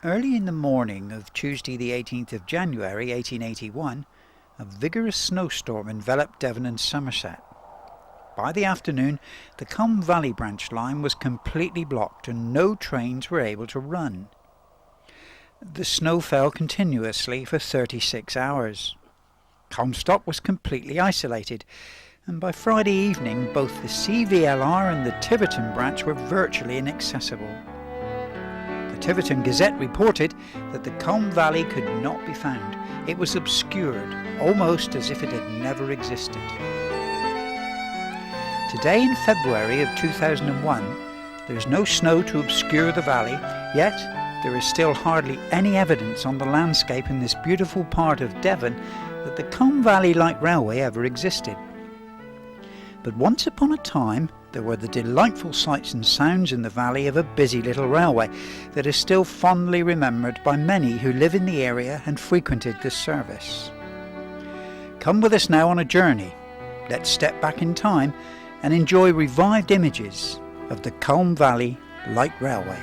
Early in the morning of Tuesday the 18th of January 1881, a vigorous snowstorm enveloped Devon and Somerset. By the afternoon, the Culm Valley branch line was completely blocked and no trains were able to run. The snow fell continuously for 36 hours. Culmstock was completely isolated, and by Friday evening both the CVLR and the Tiverton branch were virtually inaccessible. The Tiverton Gazette reported that the Culm Valley could not be found. It was obscured, almost as if it had never existed. Today in February of 2001, there is no snow to obscure the valley, yet there is still hardly any evidence on the landscape in this beautiful part of Devon that the Culm Valley Light Railway ever existed. But once upon a time there were the delightful sights and sounds in the valley of a busy little railway that is still fondly remembered by many who live in the area and frequented this service. Come with us now on a journey. Let's step back in time and enjoy revived images of the Culm Valley Light Railway.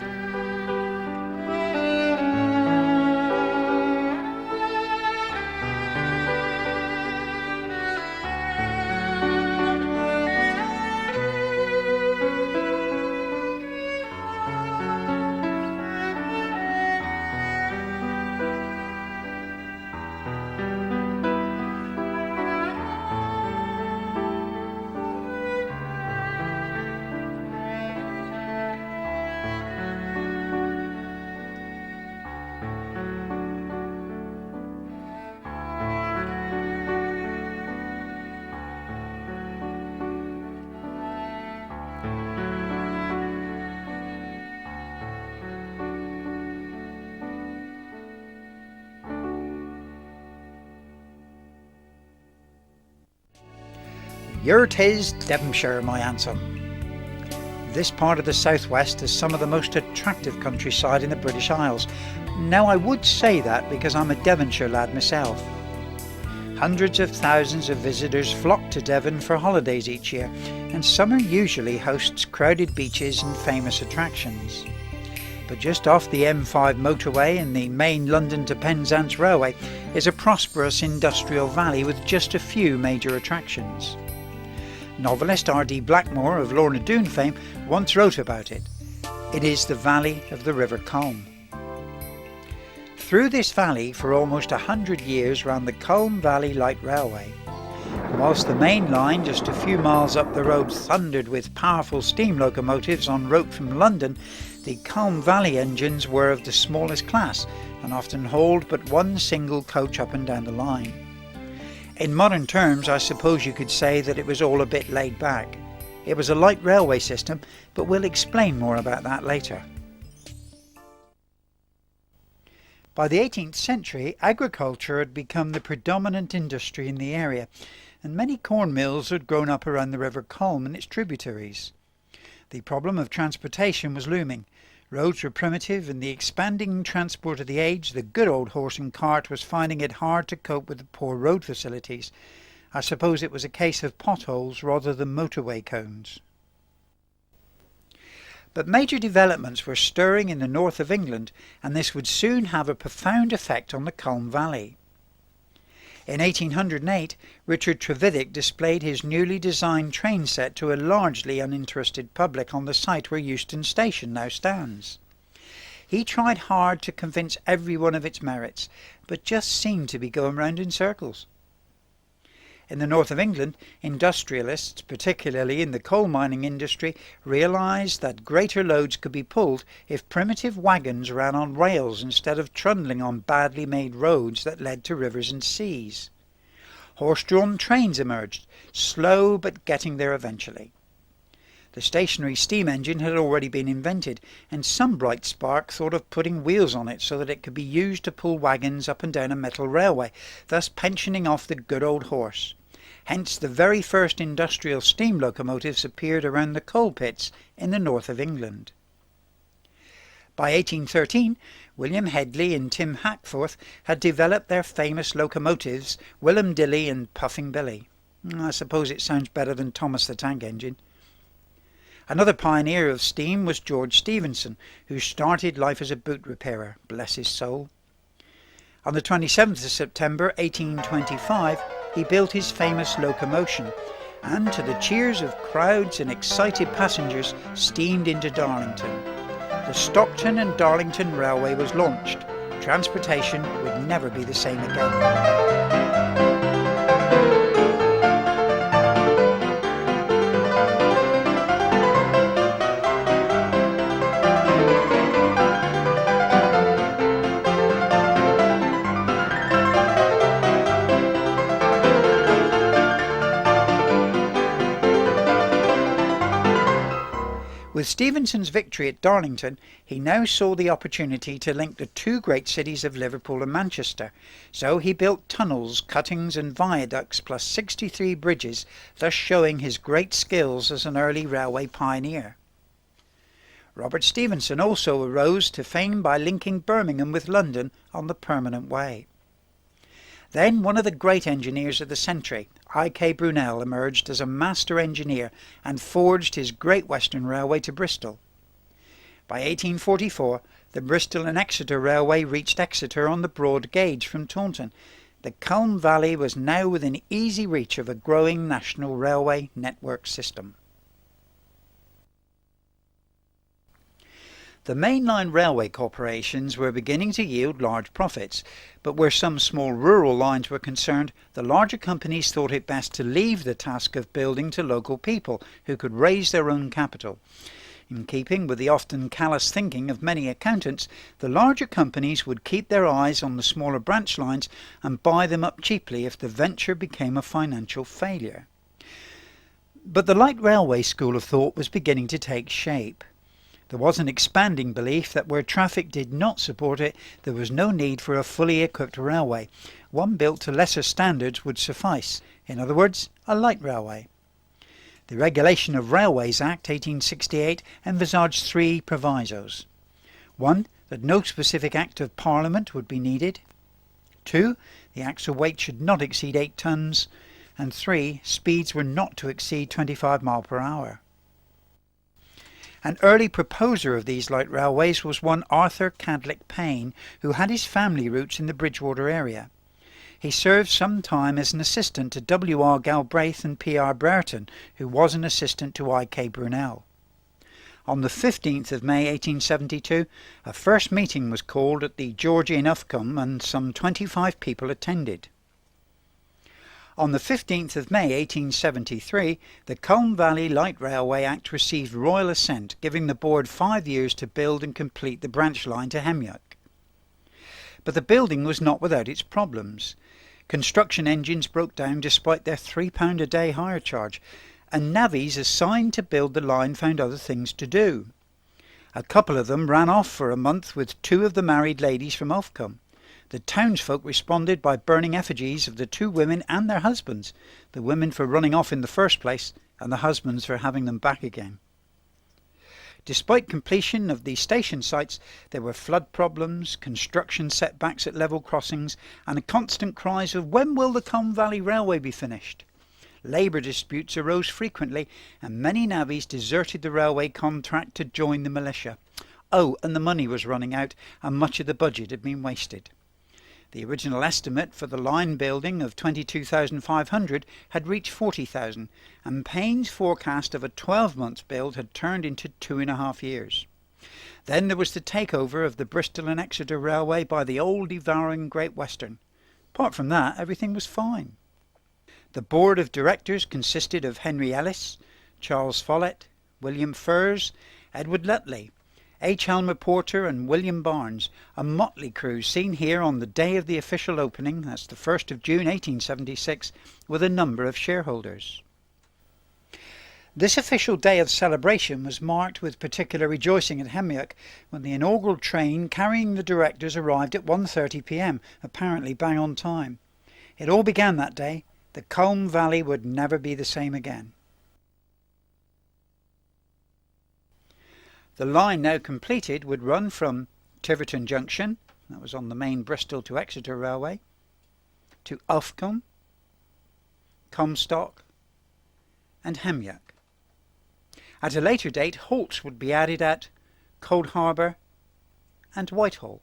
Here 'tis Devonshire, my answer. This part of the southwest has some of the most attractive countryside in the British Isles. Now I would say that because I'm a Devonshire lad myself. Hundreds of thousands of visitors flock to Devon for holidays each year, and summer usually hosts crowded beaches and famous attractions. But just off the M5 motorway and the main London to Penzance railway is a prosperous industrial valley with just a few major attractions. Novelist R.D. Blackmore of Lorna Doone fame once wrote about it. It is the valley of the River Culm. Through this valley for almost 100 years ran the Culm Valley Light Railway. Whilst the main line just a few miles up the road thundered with powerful steam locomotives en route from London, the Culm Valley engines were of the smallest class and often hauled but one single coach up and down the line. In modern terms, I suppose you could say that it was all a bit laid back. It was a light railway system, but we'll explain more about that later. By the 18th century, agriculture had become the predominant industry in the area, and many corn mills had grown up around the River Culm and its tributaries. The problem of transportation was looming. Roads were primitive, and the expanding transport of the age, the good old horse and cart, was finding it hard to cope with the poor road facilities. I suppose it was a case of potholes rather than motorway cones. But major developments were stirring in the north of England, and this would soon have a profound effect on the Culm Valley. In 1808, Richard Trevithick displayed his newly designed train set to a largely uninterested public on the site where Euston Station now stands. He tried hard to convince everyone of its merits, but just seemed to be going round in circles. In the north of England, industrialists, particularly in the coal mining industry, realised that greater loads could be pulled if primitive wagons ran on rails instead of trundling on badly made roads that led to rivers and seas. Horse-drawn trains emerged, slow but getting there eventually. The stationary steam engine had already been invented, and some bright spark thought of putting wheels on it so that it could be used to pull wagons up and down a metal railway, thus pensioning off the good old horse. Hence the very first industrial steam locomotives appeared around the coal pits in the north of England. By 1813, William Hedley and Tim Hackforth had developed their famous locomotives, Willum Dilly and Puffing Billy. I suppose it sounds better than Thomas the Tank Engine. Another pioneer of steam was George Stephenson, who started life as a boot repairer, bless his soul. On the 27th of September 1825 he built his famous locomotion, and to the cheers of crowds and excited passengers steamed into Darlington. The Stockton and Darlington Railway was launched. Transportation would never be the same again. With Stephenson's victory at Darlington, he now saw the opportunity to link the two great cities of Liverpool and Manchester, so he built tunnels, cuttings and viaducts plus 63 bridges, thus showing his great skills as an early railway pioneer. Robert Stephenson also arose to fame by linking Birmingham with London on the permanent way. Then one of the great engineers of the century, I.K. Brunel, emerged as a master engineer and forged his Great Western Railway to Bristol. By 1844 the Bristol and Exeter Railway reached Exeter on the broad gauge from Taunton. The Culm Valley was now within easy reach of a growing national railway network system. The mainline railway corporations were beginning to yield large profits, but where some small rural lines were concerned, the larger companies thought it best to leave the task of building to local people who could raise their own capital. In keeping with the often callous thinking of many accountants, the larger companies would keep their eyes on the smaller branch lines and buy them up cheaply if the venture became a financial failure. But the light railway school of thought was beginning to take shape. There was an expanding belief that where traffic did not support it, there was no need for a fully equipped railway. One built to lesser standards would suffice. In other words, a light railway. The Regulation of Railways Act 1868 envisaged three provisos. 1. That no specific Act of Parliament would be needed. 2. The axle weight should not exceed 8 tons. And 3. Speeds were not to exceed 25 miles per hour. An early proposer of these light railways was one Arthur Cadlick Pain, who had his family roots in the Bridgewater area. He served some time as an assistant to W.R. Galbraith and P.R. Brereton, who was an assistant to I.K. Brunel. On the 15th of May 1872, a first meeting was called at the Georgie in Uffculme, and some 25 people attended. On the 15th of May 1873, the Culm Valley Light Railway Act received royal assent, giving the board 5 years to build and complete the branch line to Hemyock. But the building was not without its problems. Construction engines broke down despite their £3 a day hire charge, and navvies assigned to build the line found other things to do. A couple of them ran off for a month with 2 of the married ladies from Uffculme. The townsfolk responded by burning effigies of the 2 women and their husbands, the women for running off in the first place and the husbands for having them back again. Despite completion of the station sites, there were flood problems, construction setbacks at level crossings, and constant cries of "When will the Culm Valley Railway be finished?" Labour disputes arose frequently, and many navvies deserted the railway contract to join the militia. Oh, and the money was running out, and much of the budget had been wasted. The original estimate for the line building of 22,500 had reached 40,000, and Payne's forecast of a 12-month build had turned into 2.5 years. Then there was the takeover of the Bristol and Exeter Railway by the old devouring Great Western. Apart from that, everything was fine. The board of directors consisted of Henry Ellis, Charles Follett, William Furze, Edward Lutley, H. Helmer Porter and William Barnes, a motley crew seen here on the day of the official opening, that's the 1st of June 1876, with a number of shareholders. This official day of celebration was marked with particular rejoicing at Hemyock when the inaugural train carrying the directors arrived at 1:30 p.m, apparently bang on time. It all began that day. The Culm Valley would never be the same again. The line now completed would run from Tiverton Junction, that was on the main Bristol to Exeter Railway, to Uffculme, Culmstock and Hemyock. At a later date, halts would be added at Coldharbour and Whitehall.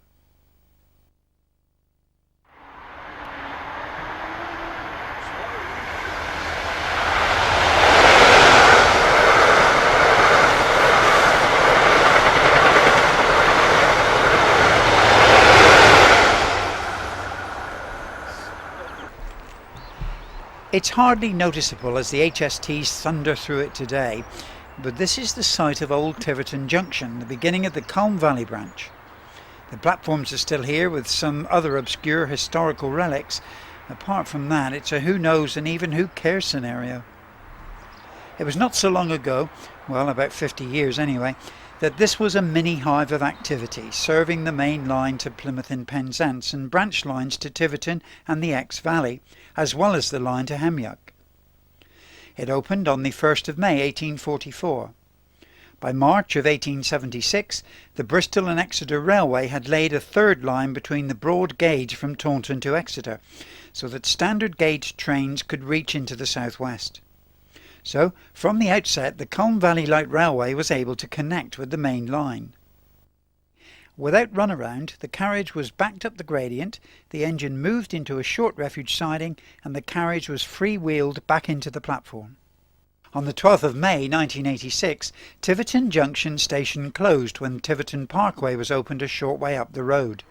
It's hardly noticeable as the HSTs thunder through it today, but this is the site of old Tiverton Junction, the beginning of the Culm Valley branch. The platforms are still here with some other obscure historical relics. Apart from that, it's a who knows and even who cares scenario. It was not so long ago, well about 50 years anyway, that this was a mini hive of activity, serving the main line to Plymouth and Penzance and branch lines to Tiverton and the Exe-Valley, as well as the line to Hemyock. It opened on the 1st of May 1844. By March of 1876, the Bristol and Exeter Railway had laid a third line between the broad gauge from Taunton to Exeter, so that standard gauge trains could reach into the southwest. So, from the outset, the Culm Valley Light Railway was able to connect with the main line. Without runaround, the carriage was backed up the gradient, the engine moved into a short refuge siding, and the carriage was free-wheeled back into the platform. On the 12th of May 1986, Tiverton Junction station closed when Tiverton Parkway was opened a short way up the road.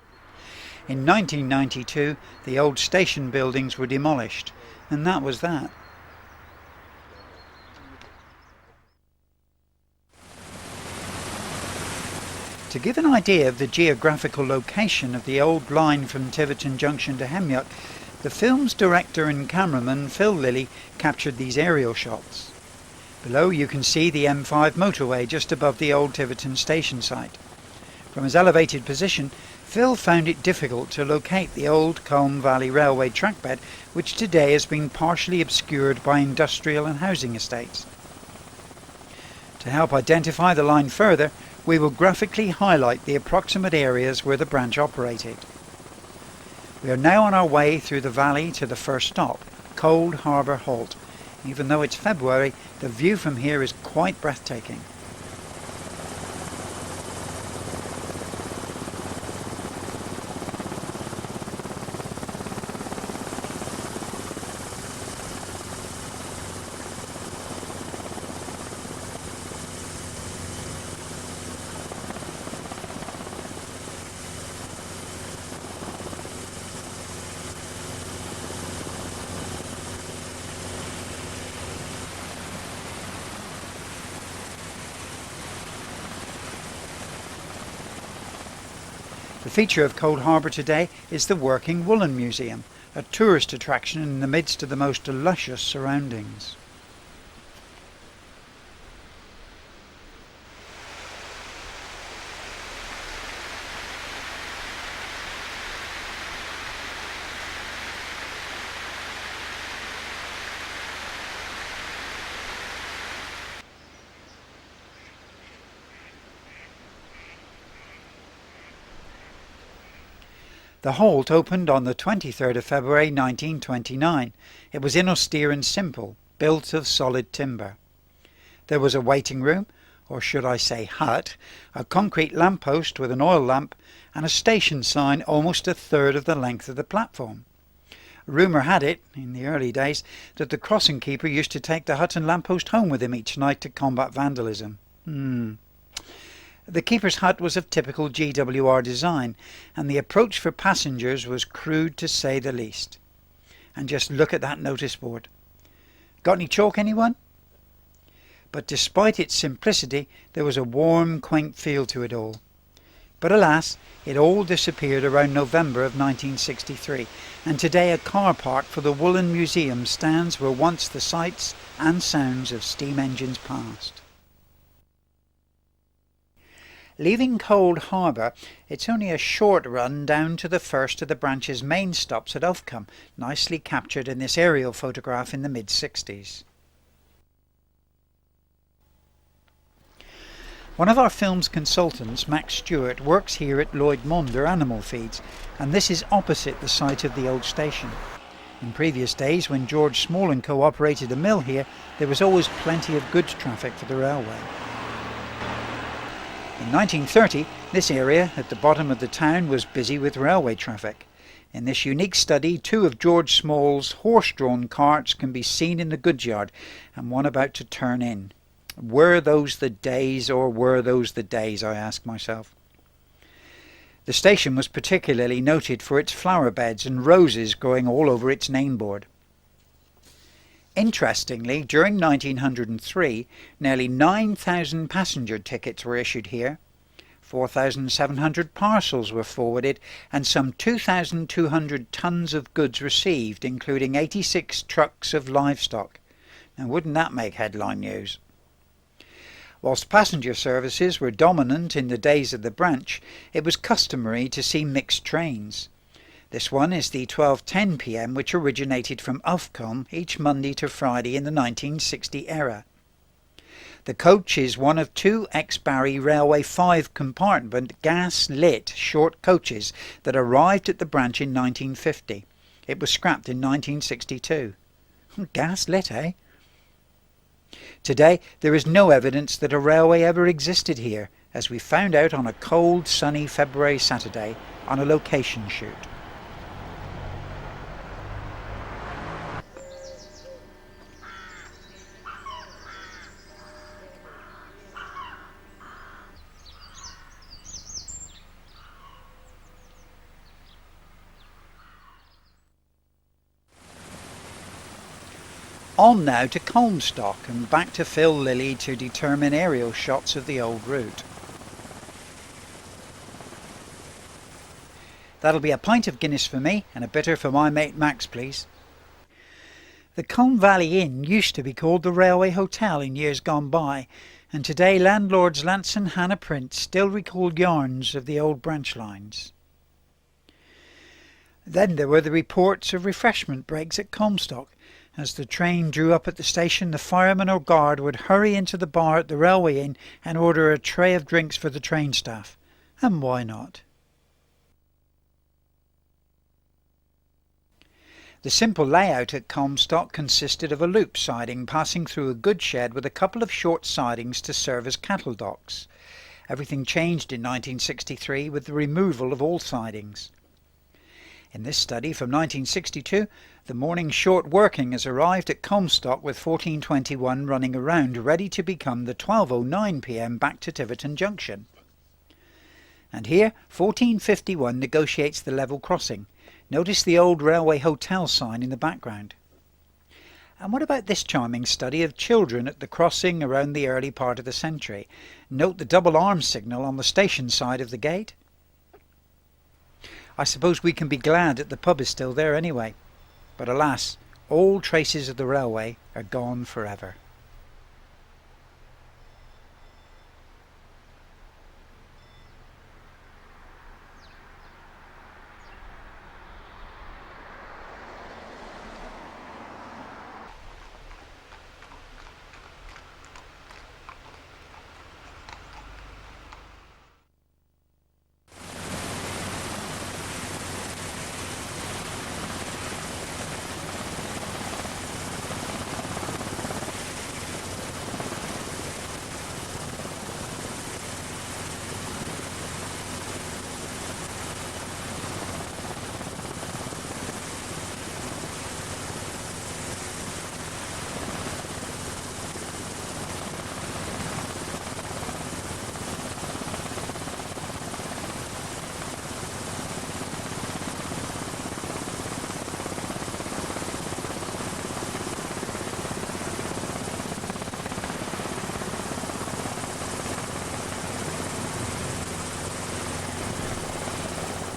In 1992, the old station buildings were demolished, and that was that. To give an idea of the geographical location of the old line from Tiverton Junction to Hemyock, the film's director and cameraman Phil Lilly captured these aerial shots. Below you can see the M5 motorway just above the old Tiverton station site. From his elevated position, Phil found it difficult to locate the old Culm Valley Railway trackbed, which today has been partially obscured by industrial and housing estates. To help identify the line further, we will graphically highlight the approximate areas where the branch operated. We are now on our way through the valley to the first stop, Coldharbour Halt. Even though it's February, the view from here is quite breathtaking. The feature of Coldharbour today is the Working Woolen Museum, a tourist attraction in the midst of the most luscious surroundings. The halt opened on the 23rd of February 1929. It was inaustere and simple, built of solid timber. There was a waiting room, or should I say hut, a concrete lamppost with an oil lamp, and a station sign almost a third of the length of the platform. Rumour had it, in the early days, that the crossing keeper used to take the hut and lamppost home with him each night to combat vandalism. The keeper's hut was of typical GWR design, and the approach for passengers was crude to say the least. And just look at that notice board. Got any chalk, anyone? But despite its simplicity, there was a warm, quaint feel to it all. But alas, it all disappeared around November of 1963, and today a car park for the Woolen Museum stands where once the sights and sounds of steam engines passed. Leaving Coldharbour, it's only a short run down to the first of the branch's main stops at Uffculme, nicely captured in this aerial photograph in the mid-60s. One of our film's consultants, Max Stuart, works here at Lloyd Maunder Animal Feeds, and this is opposite the site of the old station. In previous days, when George Small & Co operated a mill here, there was always plenty of goods traffic for the railway. In 1930, this area at the bottom of the town was busy with railway traffic. In this unique study, 2 of George Small's horse-drawn carts can be seen in the goods yard, and one about to turn in. Were those the days, or were those the days, I ask myself. The station was particularly noted for its flower beds and roses growing all over its name-board. Interestingly, during 1903, nearly 9,000 passenger tickets were issued here, 4,700 parcels were forwarded, and some 2,200 tons of goods received, including 86 trucks of livestock. Now, wouldn't that make headline news? Whilst passenger services were dominant in the days of the branch, it was customary to see mixed trains. This one is the 12:10 p.m. which originated from Uffculme each Monday to Friday in the 1960 era. The coach is one of 2 ex-Barry Railway 5-compartment gas-lit short coaches that arrived at the branch in 1950. It was scrapped in 1962. Gas-lit, eh? Today there is no evidence that a railway ever existed here, as we found out on a cold, sunny February Saturday on a location shoot. On now to Culmstock and back to Phil Lilly to determine aerial shots of the old route. That'll be a pint of Guinness for me and a bitter for my mate Max, please. The Culm Valley Inn used to be called the Railway Hotel in years gone by, and today landlords Lance and Hannah Prince still recall yarns of the old branch lines. Then there were the reports of refreshment breaks at Culmstock. As the train drew up at the station, the fireman or guard would hurry into the bar at the Railway Inn and order a tray of drinks for the train staff. And why not? The simple layout at Culmstock consisted of a loop siding passing through a goods shed with a couple of short sidings to serve as cattle docks. Everything changed in 1963 with the removal of all sidings. In this study from 1962, the morning short working has arrived at Culmstock with 1421 running around, ready to become the 12:09 p.m. back to Tiverton Junction. And here 1451 negotiates the level crossing. Notice the old Railway Hotel sign in the background. And what about this charming study of children at the crossing around the early part of the century? Note the double arm signal on the station side of the gate. I suppose we can be glad that the pub is still there anyway. But alas, all traces of the railway are gone forever.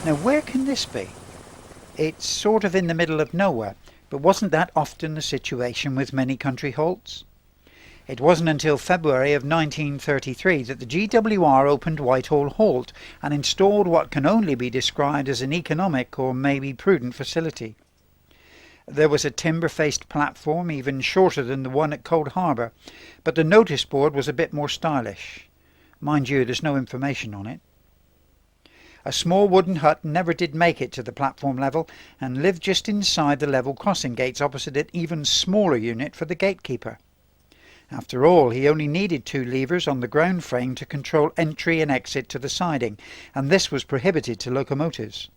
Now where can this be? It's sort of in the middle of nowhere, but wasn't that often the situation with many country halts? It wasn't until February of 1933 that the GWR opened Whitehall Halt and installed what can only be described as an economic or maybe prudent facility. There was a timber-faced platform even shorter than the one at Coldharbour, but the notice board was a bit more stylish. Mind you, there's no information on it. A small wooden hut never did make it to the platform level and lived just inside the level crossing gates opposite an even smaller unit for the gatekeeper. After all, he only needed 2 levers on the ground frame to control entry and exit to the siding, and this was prohibited to locomotives.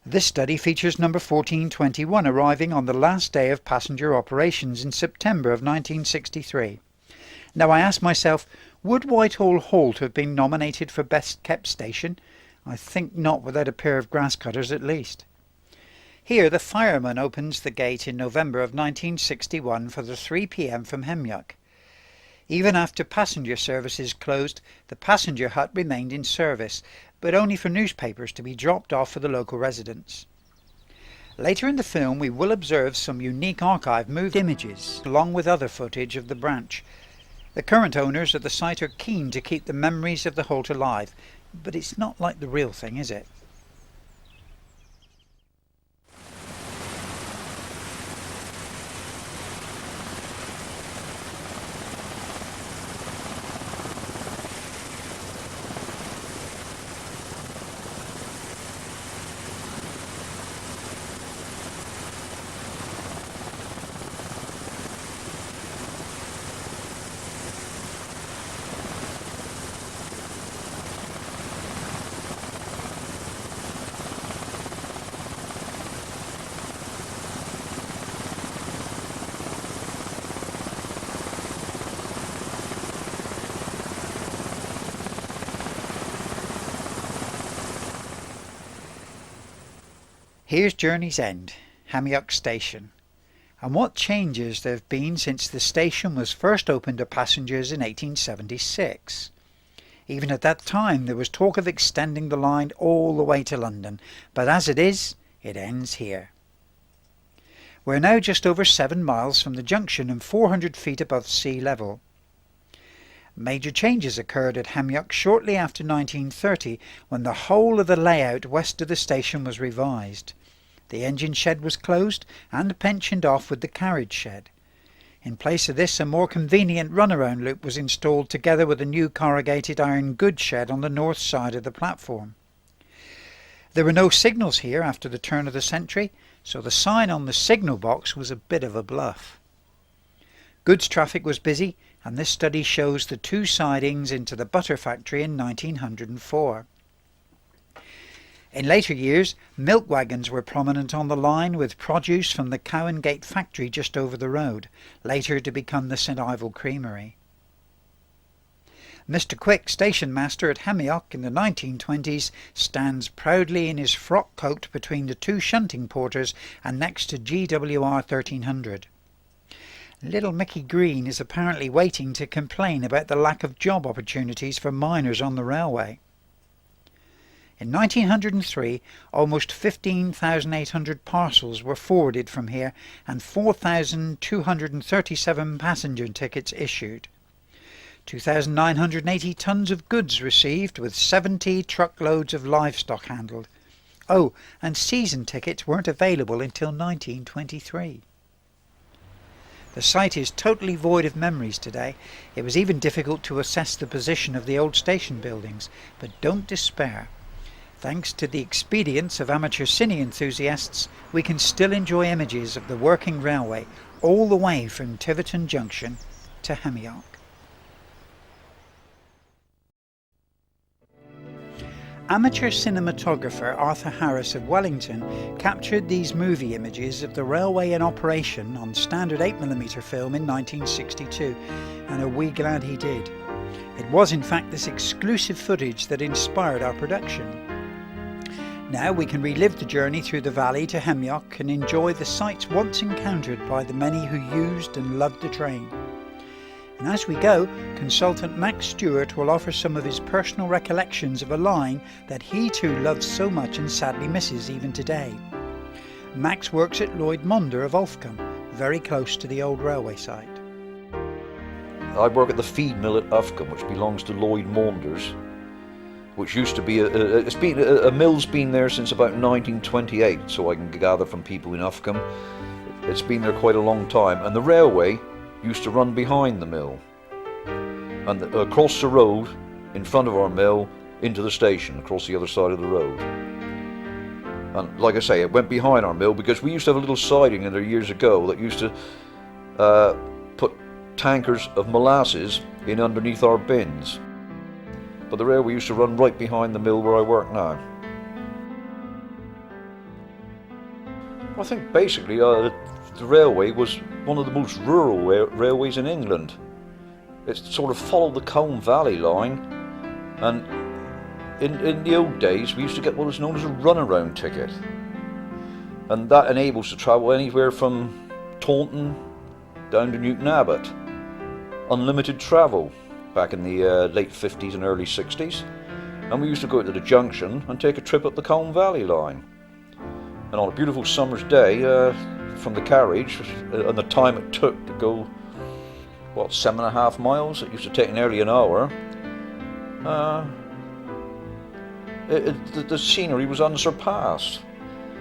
This study features number 1421 arriving on the last day of passenger operations in September of 1963. Now I ask myself, would Whitehall Halt have been nominated for Best Kept Station? I think not, without a pair of grass cutters at least. Here the fireman opens the gate in November of 1961 for the 3 p.m. from Hemyock. Even after passenger services closed, the passenger hut remained in service, but only for newspapers to be dropped off for the local residents. Later in the film we will observe some unique archive moved images, along with other footage of the branch. The current owners of the site are keen to keep the memories of the halt alive, but it's not like the real thing, is it? Here's Journey's End, Hemyock Station, and what changes there have been since the station was first opened to passengers in 1876. Even at that time there was talk of extending the line all the way to London, but as it is, it ends here. We're now just over 7 miles from the junction and 400 feet above sea level. Major changes occurred at Hemyock shortly after 1930, when the whole of the layout west of the station was revised. The engine shed was closed and pensioned off with the carriage shed. In place of this, a more convenient runaround loop was installed together with a new corrugated iron goods shed on the north side of the platform. There were no signals here after the turn of the century, so the sign on the signal box was a bit of a bluff. Goods traffic was busy, and this study shows the 2 sidings into the butter factory in 1904. In later years, milk wagons were prominent on the line with produce from the Cow and Gate factory just over the road, later to become the St Ivel Creamery. Mr Quick, station master at Hemyock in the 1920s, stands proudly in his frock coat between the 2 shunting porters and next to GWR 1300. Little Mickey Green is apparently waiting to complain about the lack of job opportunities for miners on the railway. In 1903, almost 15,800 parcels were forwarded from here and 4,237 passenger tickets issued. 2,980 tons of goods received, with 70 truckloads of livestock handled. Oh, and season tickets weren't available until 1923. The site is totally void of memories today. It was even difficult to assess the position of the old station buildings, but don't despair. Thanks to the expedience of amateur cine enthusiasts, we can still enjoy images of the working railway all the way from Tiverton Junction to Hemyock. Amateur cinematographer Arthur Harris of Wellington captured these movie images of the railway in operation on standard 8mm film in 1962, and are we glad he did. It was in fact this exclusive footage that inspired our production. Now we can relive the journey through the valley to Hemyock and enjoy the sights once encountered by the many who used and loved the train. And as we go, consultant Max Stuart will offer some of his personal recollections of a line that he too loves so much and sadly misses even today. Max works at Lloyd Monder of Uffculme, very close to the old railway site. I work at the feed mill at Uffculme, which belongs to Lloyd Monders, which used to be a mill's been there since about 1928, so I can gather from people in Uffculme. It's been there quite a long time, and the railway used to run behind the mill, and across the road in front of our mill into the station across the other side of the road. And like I say, it went behind our mill because we used to have a little siding in there years ago that used to put tankers of molasses in underneath our bins. But the railway used to run right behind the mill where I work now. I think basically the railway was one of the most rural railways in England. It sort of followed the Culm Valley line, and in the old days we used to get what was known as a runaround ticket, and that enables to travel anywhere from Taunton down to Newton Abbot. Unlimited travel back in the late 50s and early 60s, and we used to go to the junction and take a trip up the Culm Valley line. And on a beautiful summer's day, from the carriage, and the time it took to go, 7.5 miles, it used to take nearly an hour, the scenery was unsurpassed.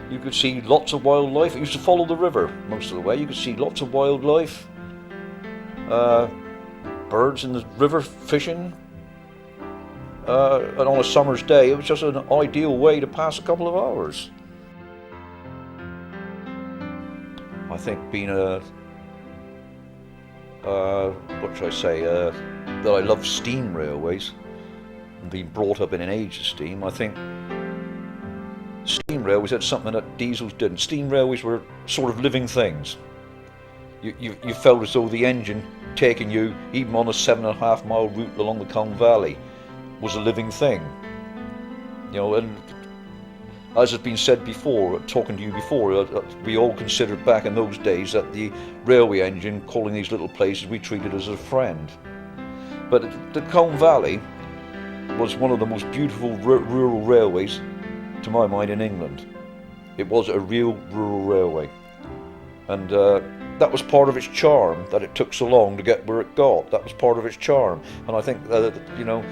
You could see lots of wildlife. It used to follow the river most of the way. You could see lots of wildlife, birds in the river fishing, and on a summer's day it was just an ideal way to pass a couple of hours. I think being what should I say, that I love steam railways and being brought up in an age of steam, I think steam railways had something that diesels didn't. Steam railways were sort of living things. You felt as though the engine taking you, even on a 7.5 mile route along the Culm Valley, was a living thing. You know, and as has been said before, talking to you before, we all considered back in those days that the railway engine, calling these little places, we treated as a friend. But the Culm Valley was one of the most beautiful rural railways, to my mind, in England. It was a real rural railway, and that was part of its charm, that it took so long to get where it got. That was part of its charm, and I think you know,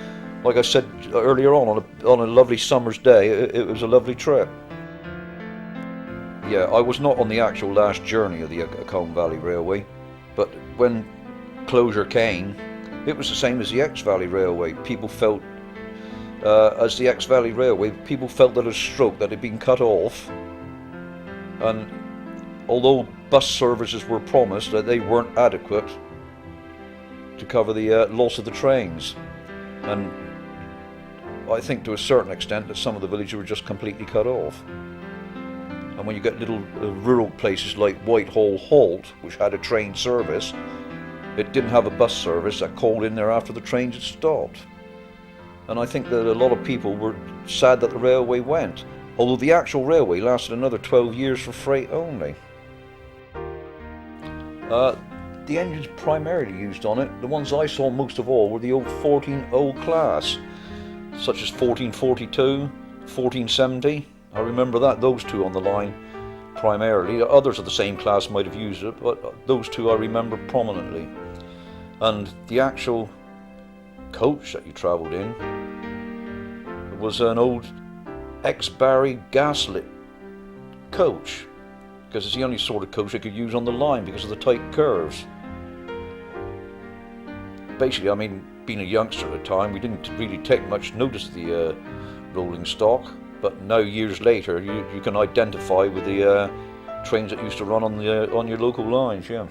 like I said earlier on a lovely summer's day, it was a lovely trip. Yeah, I was not on the actual last journey of the Culm Valley Railway, but when closure came, it was the same as the Ex-Valley Railway. People felt, as the Ex-Valley Railway, people felt that a stroke that had been cut off, and although bus services were promised, that they weren't adequate to cover the loss of the trains. And I think to a certain extent that some of the villages were just completely cut off. And when you get little rural places like Whitehall Halt, which had a train service, it didn't have a bus service that called in there after the trains had stopped. And I think that a lot of people were sad that the railway went, although the actual railway lasted another 12 years for freight only. The engines primarily used on it, the ones I saw most of all, were the old 14O class, such as 1442, 1470. I remember those two on the line primarily. Others of the same class might have used it, but those two I remember prominently. And the actual coach that you travelled in was an old ex-Barry gaslit coach, because it's the only sort of coach I could use on the line because of the tight curves. Basically, I mean, being a youngster at the time, we didn't really take much notice of the rolling stock, but now years later you can identify with the trains that used to run on your local lines. Yeah,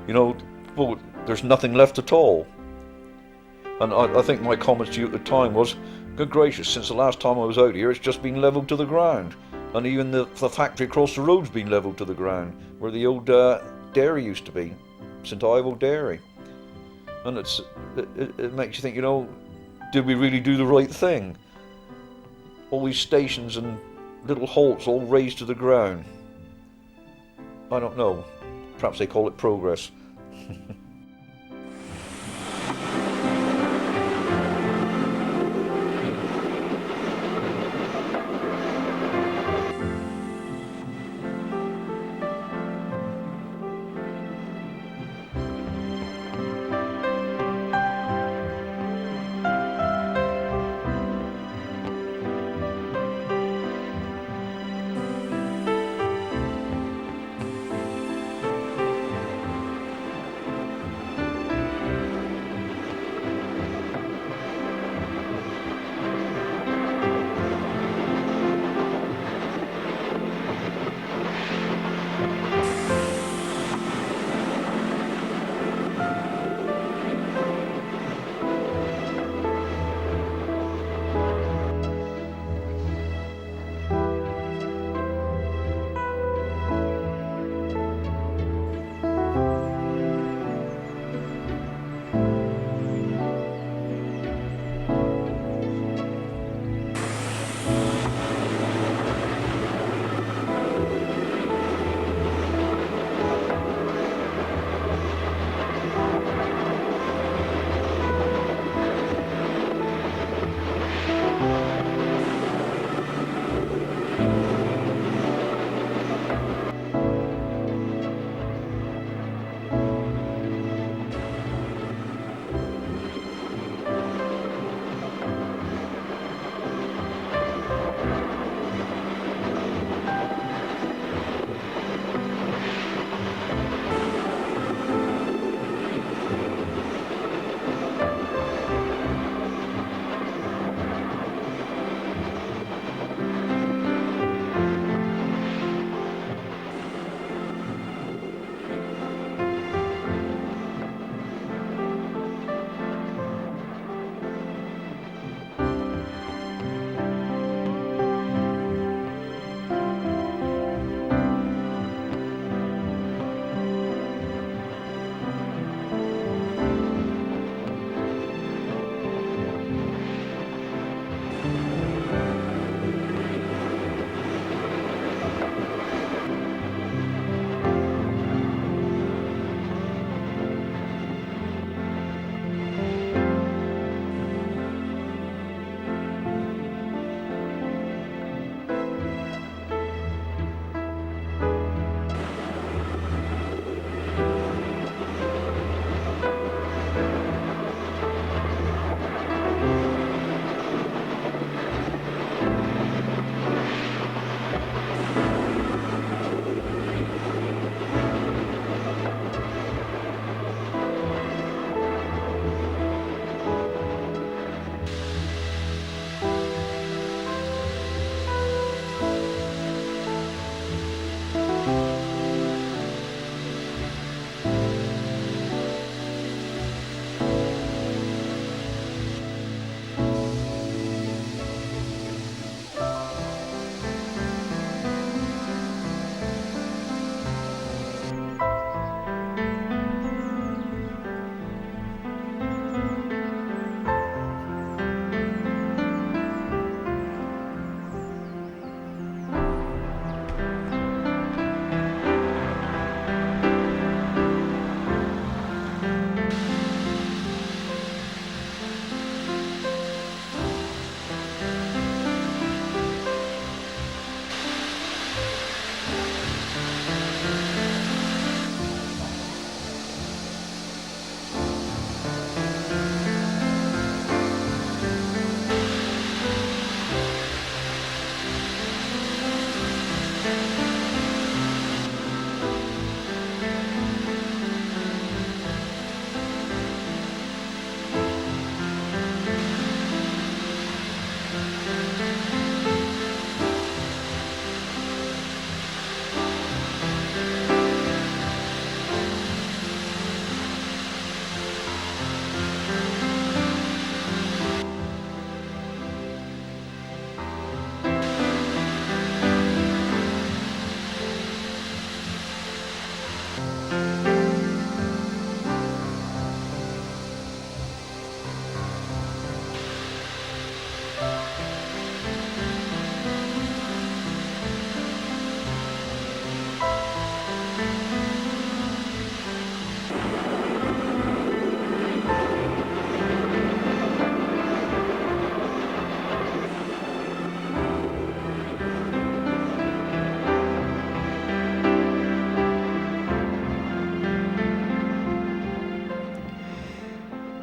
you know, well, there's nothing left at all. And I think my comments to you at the time was, good gracious, since the last time I was out here, it's just been levelled to the ground. And even the factory across the road's been levelled to the ground, where the old dairy used to be, St Ivel Dairy. And it makes you think, you know, did we really do the right thing? All these stations and little halts all raised to the ground. I don't know. Perhaps they call it progress.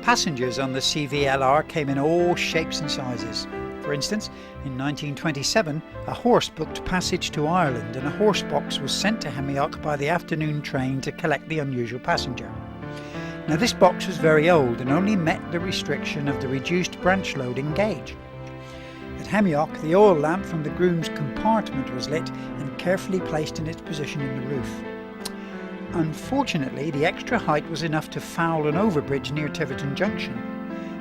Passengers on the CVLR came in all shapes and sizes. For instance, in 1927 a horse booked passage to Ireland and a horse box was sent to Hemyock by the afternoon train to collect the unusual passenger. Now this box was very old and only met the restriction of the reduced branch loading gauge. At Hemyock, the oil lamp from the groom's compartment was lit and carefully placed in its position in the roof. Unfortunately, the extra height was enough to foul an overbridge near Tiverton Junction.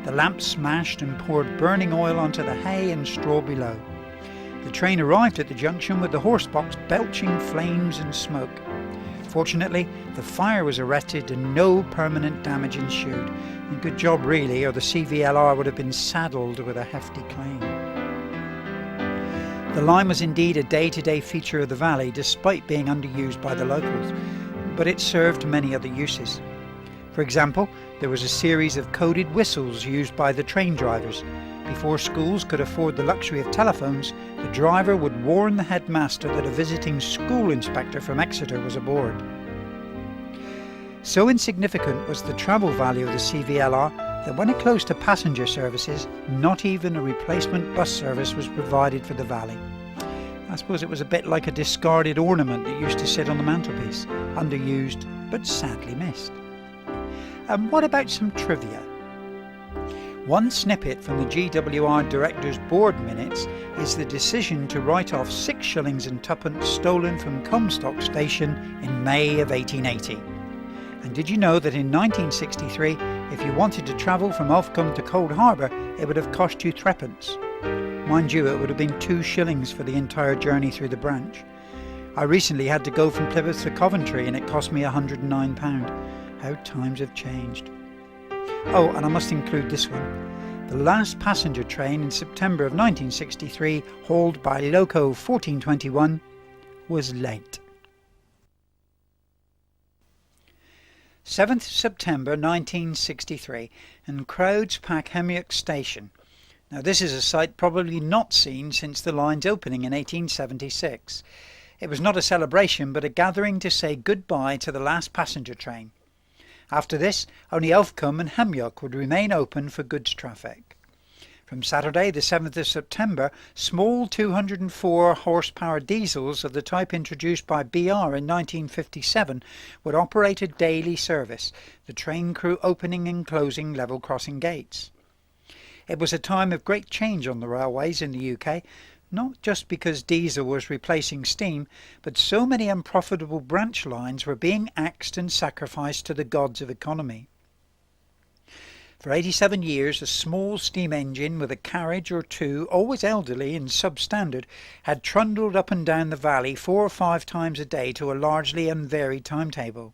The lamp smashed and poured burning oil onto the hay and straw below. The train arrived at the junction with the horse box belching flames and smoke. Fortunately, the fire was arrested and no permanent damage ensued. A good job really, or the CVLR would have been saddled with a hefty claim. The line was indeed a day-to-day feature of the valley, despite being underused by the locals, but it served many other uses. For example, there was a series of coded whistles used by the train drivers. Before schools could afford the luxury of telephones, the driver would warn the headmaster that a visiting school inspector from Exeter was aboard. So insignificant was the travel value of the CVLR that when it closed to passenger services, not even a replacement bus service was provided for the valley. I suppose it was a bit like a discarded ornament that used to sit on the mantelpiece, underused but sadly missed. And what about some trivia? One snippet from the GWR Directors' Board minutes is the decision to write off 6 shillings and twopence stolen from Culmstock station in May of 1880. And did you know that in 1963, if you wanted to travel from Uffculme to Coldharbour, it would have cost you 3pence? Mind you, it would have been 2 shillings for the entire journey through the branch. I recently had to go from Plymouth to Coventry and it cost me £109. How times have changed. Oh, and I must include this one. The last passenger train in September of 1963, hauled by Loco 1421, was late. 7th September 1963, and crowds pack Hemyock station. Now this is a sight probably not seen since the line's opening in 1876. It was not a celebration but a gathering to say goodbye to the last passenger train. After this, only Uffculme and Hemyock would remain open for goods traffic. From Saturday the 7th of September, small 204 horsepower diesels of the type introduced by BR in 1957 would operate a daily service, the train crew opening and closing level crossing gates. It was a time of great change on the railways in the UK, not just because diesel was replacing steam, but so many unprofitable branch lines were being axed and sacrificed to the gods of economy. For 87 years, a small steam engine with a carriage or two, always elderly and substandard, had trundled up and down the valley 4 or 5 times a day to a largely unvaried timetable.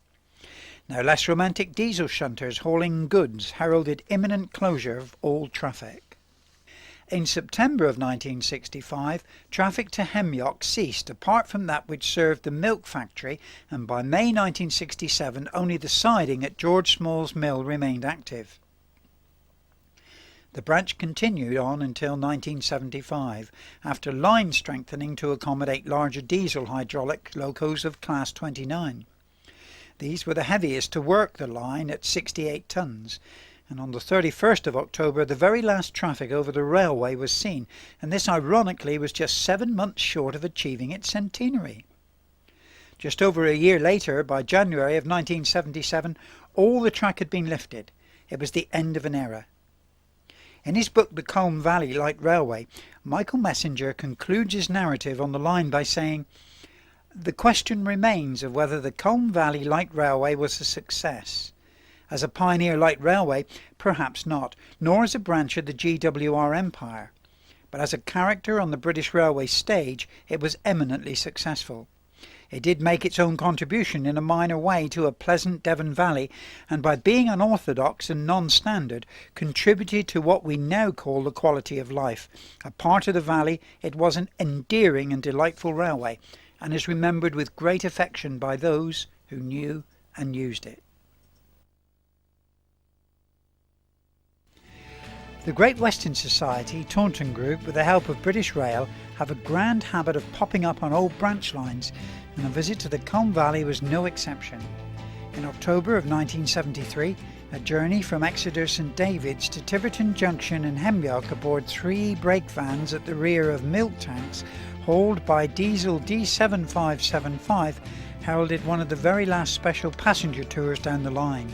Now less romantic diesel shunters hauling goods heralded imminent closure of all traffic. In September of 1965, traffic to Hemyock ceased apart from that which served the milk factory, and by May 1967 only the siding at George Small's mill remained active. The branch continued on until 1975, after line strengthening to accommodate larger diesel hydraulic locos of Class 29. These were the heaviest to work the line at 68 tons. And on the 31st of October the very last traffic over the railway was seen, and this ironically was just 7 months short of achieving its centenary. Just over a year later, by January of 1977, all the track had been lifted. It was the end of an era. In his book The Culm Valley Light Railway, Michael Messenger concludes his narrative on the line by saying, "The question remains of whether the Culm Valley Light Railway was a success. As a pioneer light railway, perhaps not, nor as a branch of the GWR empire. But as a character on the British railway stage, it was eminently successful. It did make its own contribution in a minor way to a pleasant Devon valley, and by being unorthodox and non-standard, contributed to what we now call the quality of life. A part of the valley, it was an endearing and delightful railway, and is remembered with great affection by those who knew and used it." The Great Western Society, Taunton Group, with the help of British Rail, have a grand habit of popping up on old branch lines, and a visit to the Culm Valley was no exception. In October of 1973, A journey from Exeter St David's to Tiverton Junction and Hemyock aboard 3 brake vans at the rear of milk tanks hauled by diesel D7575 heralded one of the very last special passenger tours down the line.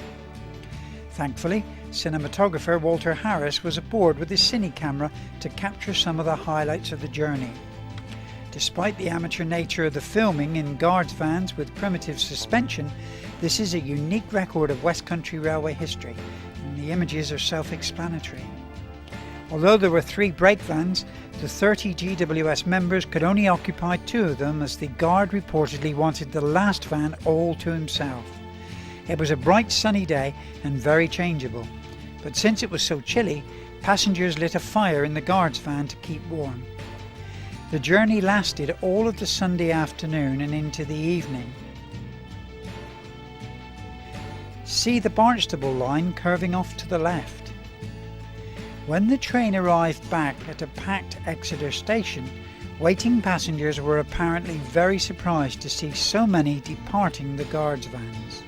Thankfully, cinematographer Walter Harris was aboard with his cine camera to capture some of the highlights of the journey. Despite the amateur nature of the filming in guards vans with primitive suspension, this is a unique record of West Country Railway history, and the images are self-explanatory. Although there were 3 brake vans, the 30 GWS members could only occupy 2 of them, as the guard reportedly wanted the last van all to himself. It was a bright sunny day and very changeable, but since it was so chilly, passengers lit a fire in the guard's van to keep warm. The journey lasted all of the Sunday afternoon and into the evening. See the Barnstable line curving off to the left. When the train arrived back at a packed Exeter station, waiting passengers were apparently very surprised to see so many departing the guards vans.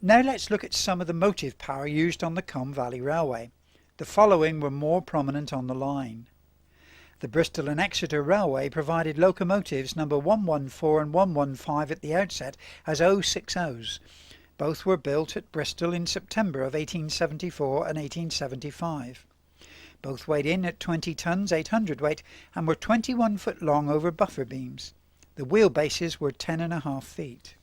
Now let's look at some of the motive power used on the Culm Valley Railway. The following were more prominent on the line. The Bristol and Exeter Railway provided locomotives number 114 and 115 at the outset as 060s. Both were built at Bristol in September of 1874 and 1875. Both weighed in at 20 tons 800 weight and were 21 foot long over buffer beams. The wheelbases were 10.5 feet.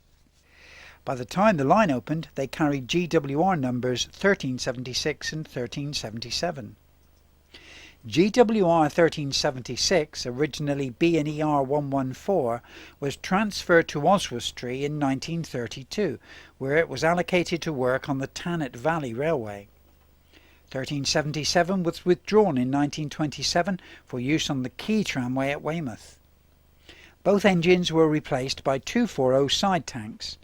By the time the line opened, they carried GWR numbers 1376 and 1377. GWR 1376, originally B&ER 114, was transferred to Oswestry in 1932, where it was allocated to work on the Thanet Valley Railway. 1377 was withdrawn in 1927 for use on the Quay tramway at Weymouth. Both engines were replaced by 240 side tanks.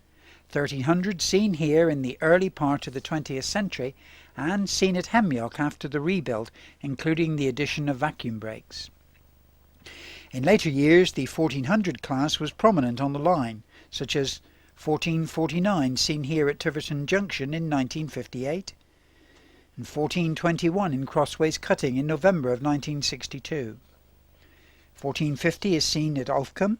1300 seen here in the early part of the 20th century and seen at Hemyock after the rebuild, including the addition of vacuum brakes. In later years the 1400 class was prominent on the line, such as 1449 seen here at Tiverton Junction in 1958 and 1421 in Crossways Cutting in November of 1962. 1450 is seen at Uffculme.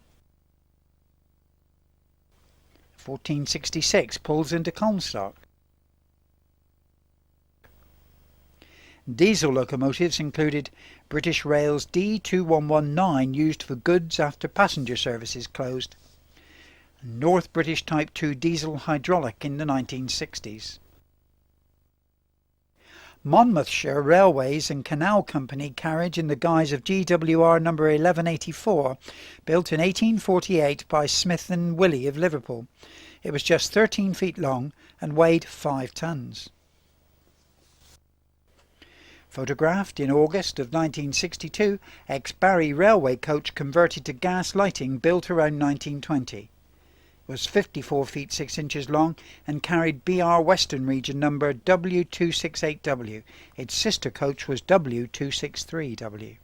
1466 pulls into Culmstock. Diesel locomotives included British Rail's D2119 used for goods after passenger services closed, and North British Type 2 diesel hydraulic in the 1960s. Monmouthshire Railways and Canal Company carriage in the guise of GWR number 1184, built in 1848 by Smith and Willey of Liverpool. It was just 13 feet long and weighed 5 tons. Photographed in August of 1962, ex-Barry railway coach converted to gas lighting built around 1920. Was 54 feet 6 inches long and carried BR Western Region number W268W. Its sister coach was W263W.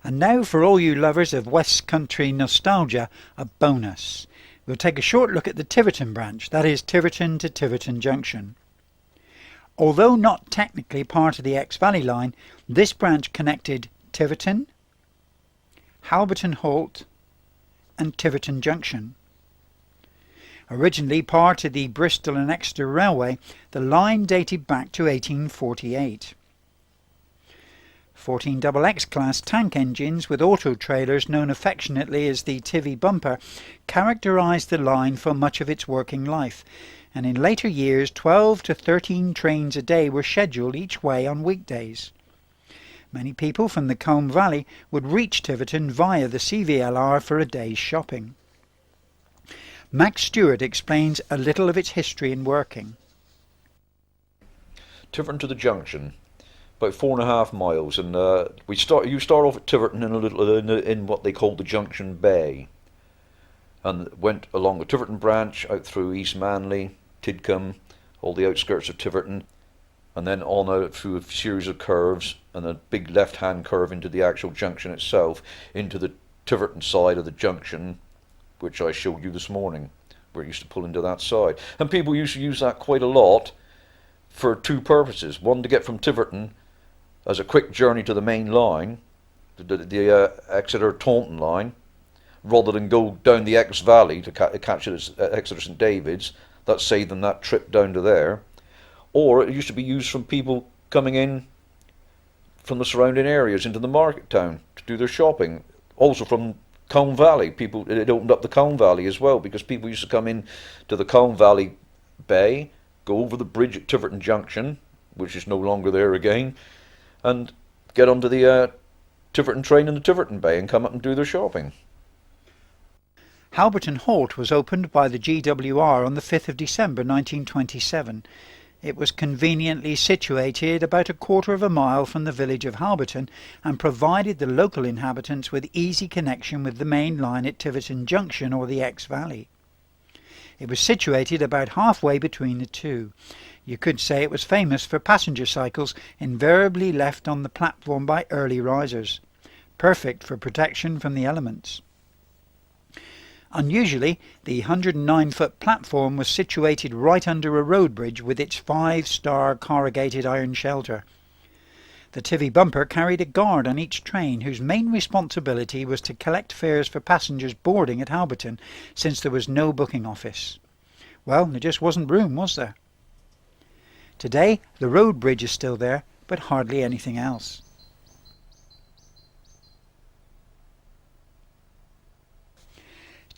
And now for all you lovers of West Country nostalgia, a bonus. We'll take a short look at the Tiverton branch, that is Tiverton to Tiverton Junction. Although not technically part of the Ex-Valley line, this branch connected Tiverton, Harbour Halt and Tiverton Junction. Originally part of the Bristol and Exeter Railway, the line dated back to 1848. 14 XX class tank engines with auto trailers, known affectionately as the Tivy bumper, characterised the line for much of its working life, and in later years 12 to 13 trains a day were scheduled each way on weekdays. Many people from the Culm Valley would reach Tiverton via the CVLR for a day's shopping. Max Stuart explains a little of its history and working. Tiverton to the junction, about 4.5 miles, and you start off at Tiverton in what they call the Junction Bay, and went along the Tiverton branch out through East Manley, Tidcombe, all the outskirts of Tiverton, and then on out through a series of curves and a big left-hand curve into the actual junction itself, into the Tiverton side of the junction, which I showed you this morning, where it used to pull into that side. And people used to use that quite a lot for two purposes. One, to get from Tiverton as a quick journey to the main line, the Exeter Taunton line, rather than go down the Ex-Valley to catch it at Exeter St David's. That saved them that trip down to there. Or it used to be used from people coming in from the surrounding areas into the market town to do their shopping. Also from Culm Valley, it opened up the Culm Valley as well, because people used to come in to the Culm Valley Bay, go over the bridge at Tiverton Junction, which is no longer there again, and get onto the Tiverton train in the Tiverton Bay and come up and do their shopping. Harbour Halt was opened by the GWR on the 5th of December 1927. It was conveniently situated about a quarter of a mile from the village of Halberton and provided the local inhabitants with easy connection with the main line at Tiverton Junction or the Exe-Valley. It was situated about halfway between the two. You could say it was famous for passenger cycles invariably left on the platform by early risers, perfect for protection from the elements. Unusually, the 109-foot platform was situated right under a road bridge with its 5-star corrugated iron shelter. The Tivy bumper carried a guard on each train whose main responsibility was to collect fares for passengers boarding at Halberton, since there was no booking office. Well, there just wasn't room, was there? Today the road bridge is still there, but hardly anything else.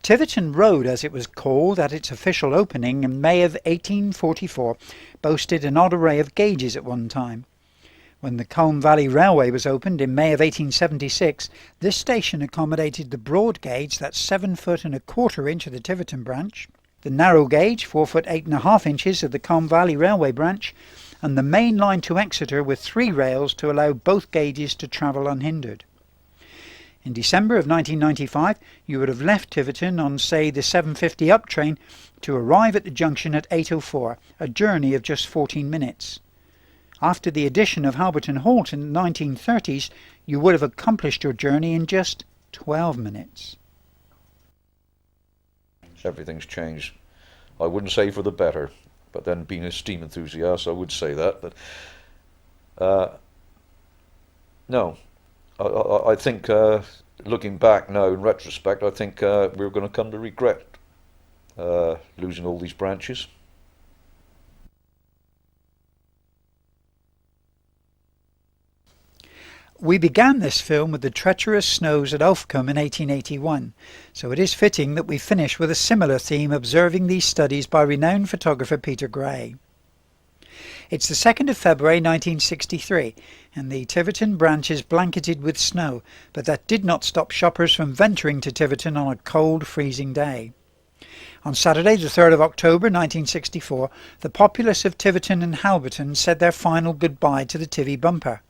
Tiverton Road, as it was called at its official opening in May of 1844, boasted an odd array of gauges at one time. When the Culm Valley Railway was opened in May of 1876, this station accommodated the broad gauge, that's 7 foot and a quarter inch of the Tiverton branch, the narrow gauge, 4 foot 8.5 inches of the Culm Valley Railway branch, and the main line to Exeter with 3 rails to allow both gauges to travel unhindered. In December of 1995, you would have left Tiverton on, say, the 7:50 up train to arrive at the junction at 8:04, a journey of just 14 minutes. After the addition of Harbour Halt in the 1930s, you would have accomplished your journey in just 12 minutes. Everything's changed. I wouldn't say for the better, but then being a steam enthusiast, I would say that. But no, I think looking back now in retrospect, I think we're going to come to regret losing all these branches. We began this film with the treacherous snows at Uffculme in 1881, so it is fitting that we finish with a similar theme observing these studies by renowned photographer Peter Gray. It's the 2nd of February 1963 and the Tiverton branch is blanketed with snow, but that did not stop shoppers from venturing to Tiverton on a cold, freezing day. On Saturday the 3rd of October 1964, the populace of Tiverton and Halberton said their final goodbye to the Tivy bumper.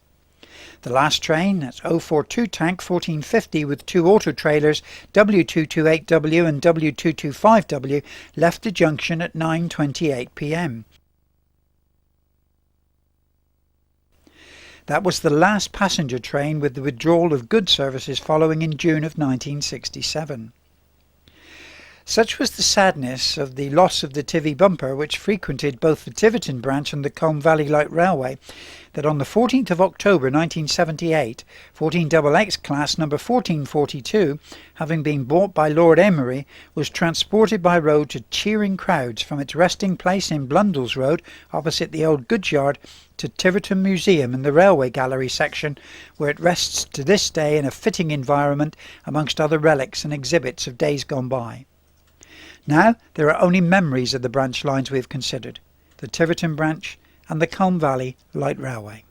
The last train, that's 042 tank 1450 with 2 auto-trailers W228W and W225W, left the junction at 9:28 p.m. That was the last passenger train, with the withdrawal of goods services following in June of 1967. Such was the sadness of the loss of the Tivy bumper, which frequented both the Tiverton branch and the Culm Valley Light Railway, that on the 14th of October 1978, 14XX class number 1442, having been bought by Lord Emery, was transported by road to cheering crowds from its resting place in Blundell's Road, opposite the old goods yard, to Tiverton Museum in the Railway Gallery section, where it rests to this day in a fitting environment amongst other relics and exhibits of days gone by. Now there are only memories of the branch lines we have considered, the Tiverton branch and the Culm Valley Light Railway.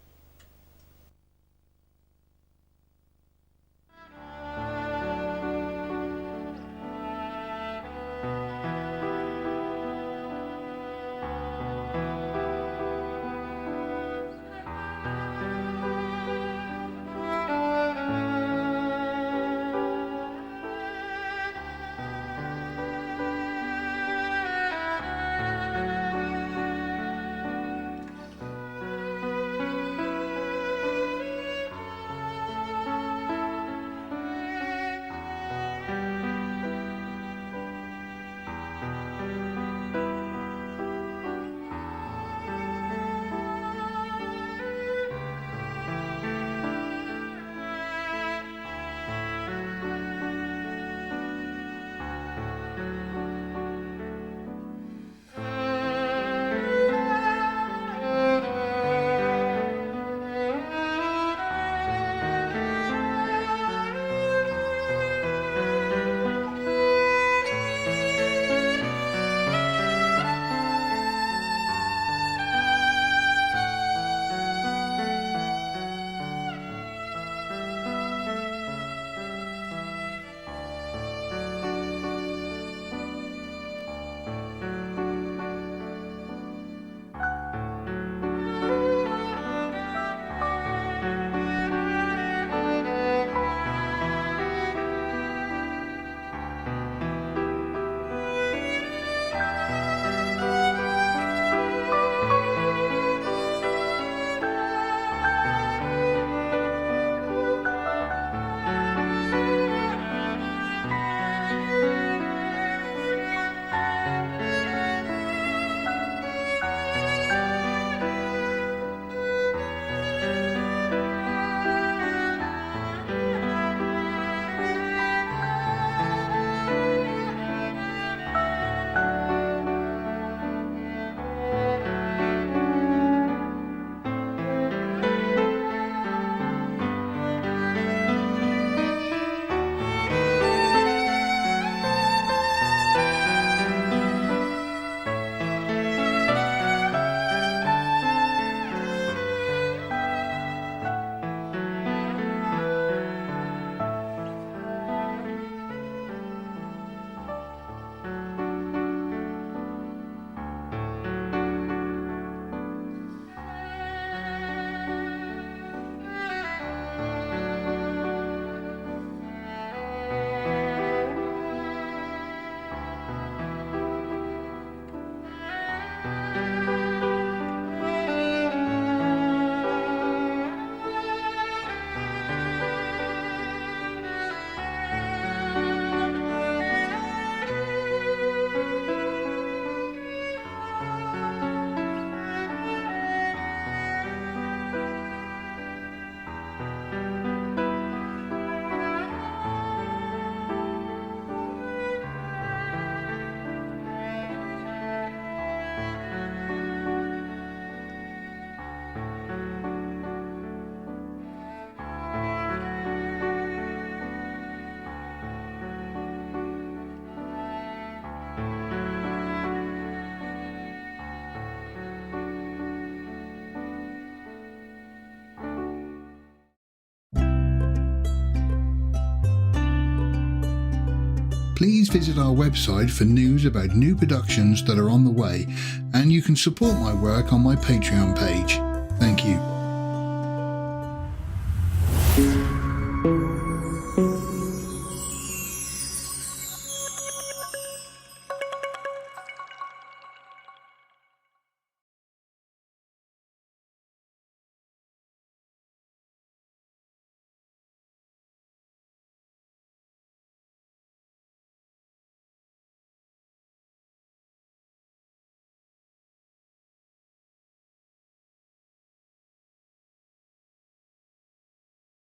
please visit our website for news about new productions that are on the way, and you can support my work on my Patreon page. Thank you.